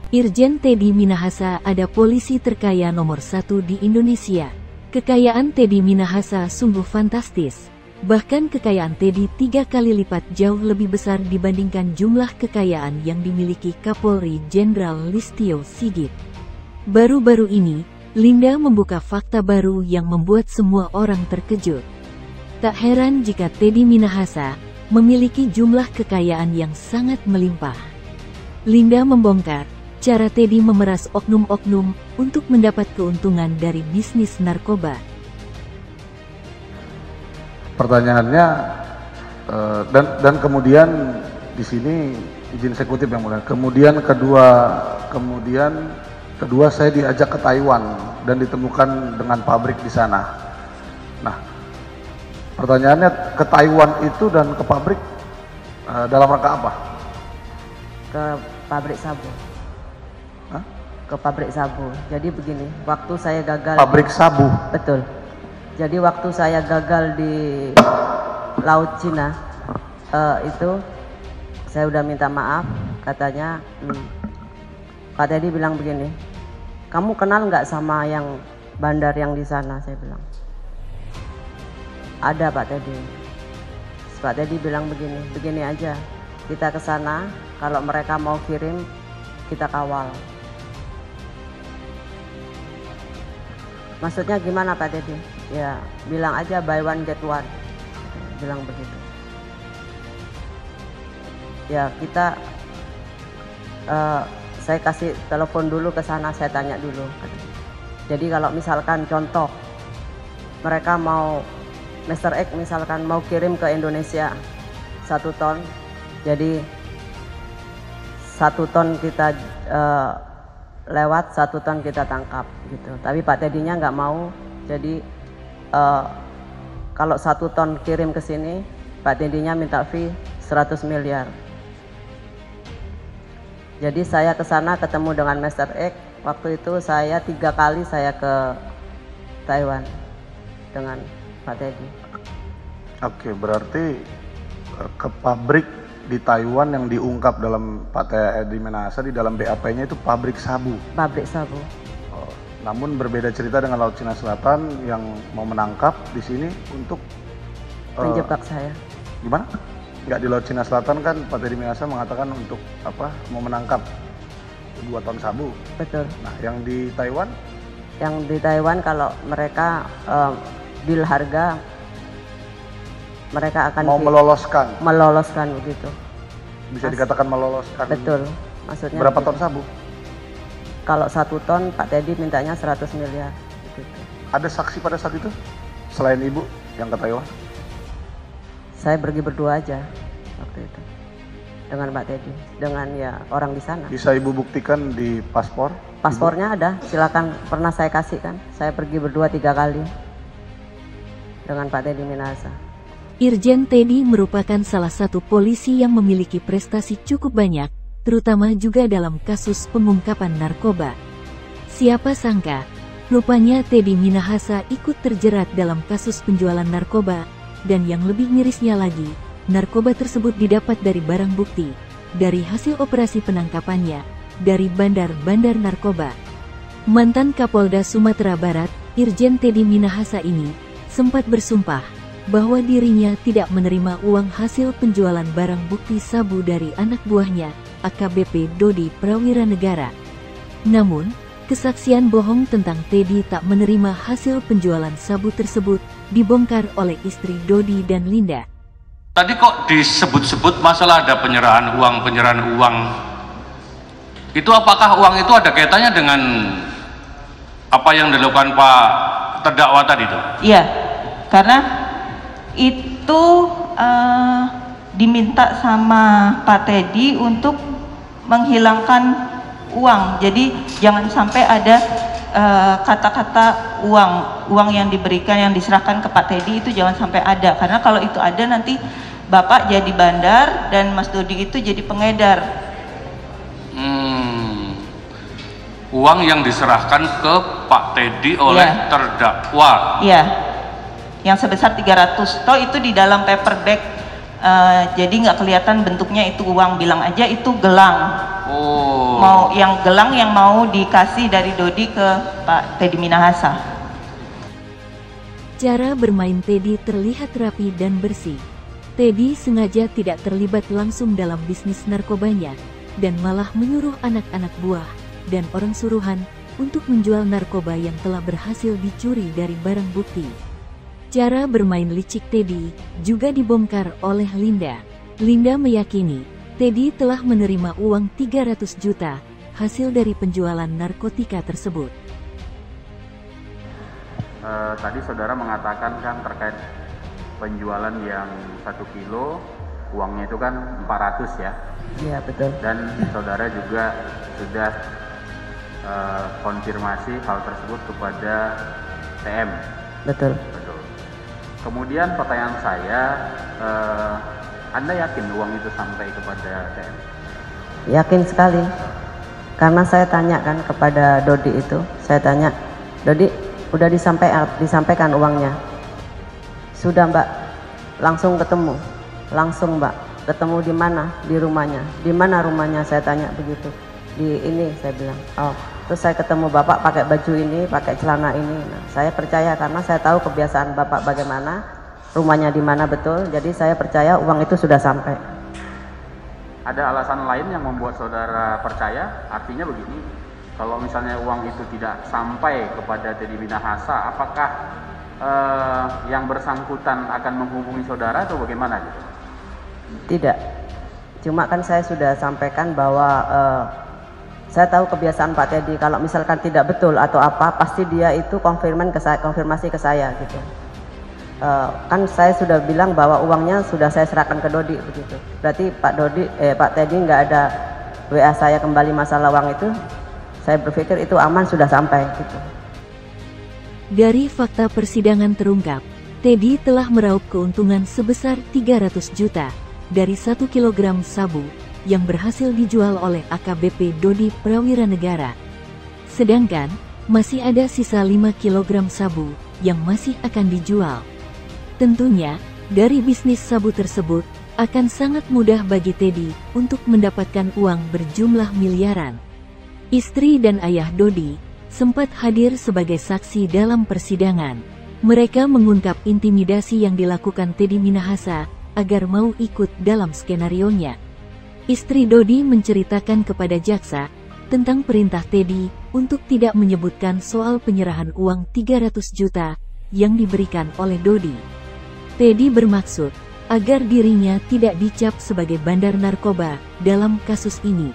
Irjen Teddy Minahasa ada polisi terkaya nomor 1 di Indonesia. Kekayaan Teddy Minahasa sungguh fantastis. Bahkan kekayaan Teddy 3 kali lipat jauh lebih besar dibandingkan jumlah kekayaan yang dimiliki Kapolri Jenderal Listio Sigit. Baru-baru ini, Linda membuka fakta baru yang membuat semua orang terkejut. Tak heran jika Teddy Minahasa memiliki jumlah kekayaan yang sangat melimpah. Linda membongkar cara Teddy memeras oknum-oknum untuk mendapat keuntungan dari bisnis narkoba. Pertanyaannya, dan kemudian di sini izin saya kutip yang mulia. Kemudian kedua saya diajak ke Taiwan dan ditemukan dengan pabrik di sana. Nah, pertanyaannya ke Taiwan itu dan ke pabrik dalam rangka apa? Ke pabrik sabu. Hah? Ke pabrik sabu. Jadi begini, waktu saya gagal. Pabrik sabu? Betul. Jadi waktu saya gagal di Laut Cina, itu saya udah minta maaf, katanya, Pak Teddy bilang begini, kamu kenal nggak sama yang bandar yang di sana? Saya bilang, ada Pak Teddy. Pak Teddy bilang begini aja, kita ke sana, kalau mereka mau kirim, kita kawal. Maksudnya gimana Pak Teddy? Ya bilang aja buy one get one, bilang begitu. Ya kita, saya kasih telepon dulu ke sana, saya tanya dulu. Jadi kalau misalkan contoh mereka mau Mr. X misalkan mau kirim ke Indonesia 1 ton, jadi 1 ton kita lewat, 1 ton kita tangkap gitu. Tapi Pak Teddy-nya nggak mau. Jadi kalau 1 ton kirim ke sini, Pak Teddy-nya minta fee 100 miliar. Jadi saya ke sana ketemu dengan Mr. X. Waktu itu saya 3 kali saya ke Taiwan dengan Pak Teddy. Oke, berarti ke pabrik di Taiwan yang diungkap dalam Pak Teddy Minahasa di dalam BAP-nya itu pabrik sabu. Pabrik sabu. Oh, namun berbeda cerita dengan Laut Cina Selatan yang mau menangkap di sini untuk menjebak saya. Gimana? Nggak, di Laut Cina Selatan kan Pak Teddy Minahasa mengatakan untuk apa? Mau menangkap 2 ton sabu. Betul. Nah, yang di Taiwan? Yang di Taiwan kalau mereka deal harga, mereka akan mau meloloskan begitu. Bisa dikatakan meloloskan. Betul. Maksudnya berapa begitu. ton sabu? Kalau 1 ton Pak Teddy mintanya 100 miliar gitu. Ada saksi pada saat itu selain Ibu yang ke Taiwan? Saya pergi berdua aja waktu itu dengan Pak Teddy, dengan ya orang di sana. Bisa Ibu buktikan di paspor? Paspornya ada, silakan, pernah saya kasih kan. Saya pergi berdua 3 kali dengan Pak Teddy Minahasa. Irjen Teddy merupakan salah satu polisi yang memiliki prestasi cukup banyak, terutama juga dalam kasus pengungkapan narkoba. Siapa sangka, rupanya Teddy Minahasa ikut terjerat dalam kasus penjualan narkoba, dan yang lebih mirisnya lagi, narkoba tersebut didapat dari barang bukti, dari hasil operasi penangkapannya, dari bandar-bandar narkoba. Mantan Kapolda Sumatera Barat, Irjen Teddy Minahasa ini, sempat bersumpah bahwa dirinya tidak menerima uang hasil penjualan barang bukti sabu dari anak buahnya, AKBP Dodi Prawiranegara. Namun, kesaksian bohong tentang Teddy tak menerima hasil penjualan sabu tersebut dibongkar oleh istri Dodi dan Linda. Tadi kok disebut-sebut masalah ada penyerahan uang. Itu apakah uang itu ada kaitannya dengan apa yang dilakukan Pak terdakwa tadi itu? Iya, karena itu diminta sama Pak Teddy untuk menghilangkan uang. Jadi jangan sampai ada kata-kata uang yang diberikan, yang diserahkan ke Pak Teddy itu jangan sampai ada. Karena kalau itu ada nanti Bapak jadi bandar dan Mas Dodi itu jadi pengedar. Uang yang diserahkan ke Pak Teddy oleh terdakwa. Iya. Yang sebesar 300. Toh itu di dalam paper bag. Jadi nggak kelihatan bentuknya itu uang, bilang aja itu gelang. Oh. mau yang gelang yang mau dikasih dari Dodi ke Pak Teddy Minahasa. Cara bermain Teddy terlihat rapi dan bersih. Teddy sengaja tidak terlibat langsung dalam bisnis narkobanya, dan malah menyuruh anak-anak buah dan orang suruhan untuk menjual narkoba yang telah berhasil dicuri dari barang bukti. Cara bermain licik Teddy juga dibongkar oleh Linda. Linda meyakini Teddy telah menerima uang 300 juta hasil dari penjualan narkotika tersebut. Tadi saudara mengatakan kan terkait penjualan yang 1 kilo, uangnya itu kan 400 ya? Iya betul. Dan saudara juga sudah konfirmasi hal tersebut kepada TM. Betul. Betul. Kemudian pertanyaan saya, Anda yakin uang itu sampai kepada TM? Yakin sekali. Karena saya tanya kan kepada Dodi itu, saya tanya, Dodi udah disampaikan uangnya? Sudah Mbak, langsung ketemu. Langsung Mbak, ketemu di mana? Di rumahnya. Di mana rumahnya? Saya tanya begitu. Di ini, saya bilang. Oh, terus saya ketemu Bapak pakai baju ini, pakai celana ini. Nah, saya percaya karena saya tahu kebiasaan Bapak bagaimana, rumahnya di mana betul. Jadi saya percaya uang itu sudah sampai. Ada alasan lain yang membuat saudara percaya? Artinya begini, kalau misalnya uang itu tidak sampai kepada Teddy Minahasa, apakah yang bersangkutan akan menghubungi saudara atau bagaimana gitu? Tidak. Cuma kan saya sudah sampaikan bahwa saya tahu kebiasaan Pak Teddy, kalau misalkan tidak betul atau apa, pasti dia itu konfirmasi ke saya gitu. Kan saya sudah bilang bahwa uangnya sudah saya serahkan ke Dodi begitu. Berarti Pak Teddy nggak ada WA saya kembali masalah uang itu. Saya berpikir itu aman, sudah sampai gitu. Dari fakta persidangan terungkap, Teddy telah meraup keuntungan sebesar 300 juta dari 1 kilogram sabu yang berhasil dijual oleh AKBP Dodi Prawiranegara. Sedangkan, masih ada sisa 5 kilogram sabu yang masih akan dijual. Tentunya, dari bisnis sabu tersebut, akan sangat mudah bagi Teddy untuk mendapatkan uang berjumlah miliaran. Istri dan ayah Dodi sempat hadir sebagai saksi dalam persidangan. Mereka mengungkap intimidasi yang dilakukan Teddy Minahasa agar mau ikut dalam skenarionya. Istri Dodi menceritakan kepada jaksa tentang perintah Teddy untuk tidak menyebutkan soal penyerahan uang 300 juta yang diberikan oleh Dodi. Teddy bermaksud agar dirinya tidak dicap sebagai bandar narkoba dalam kasus ini.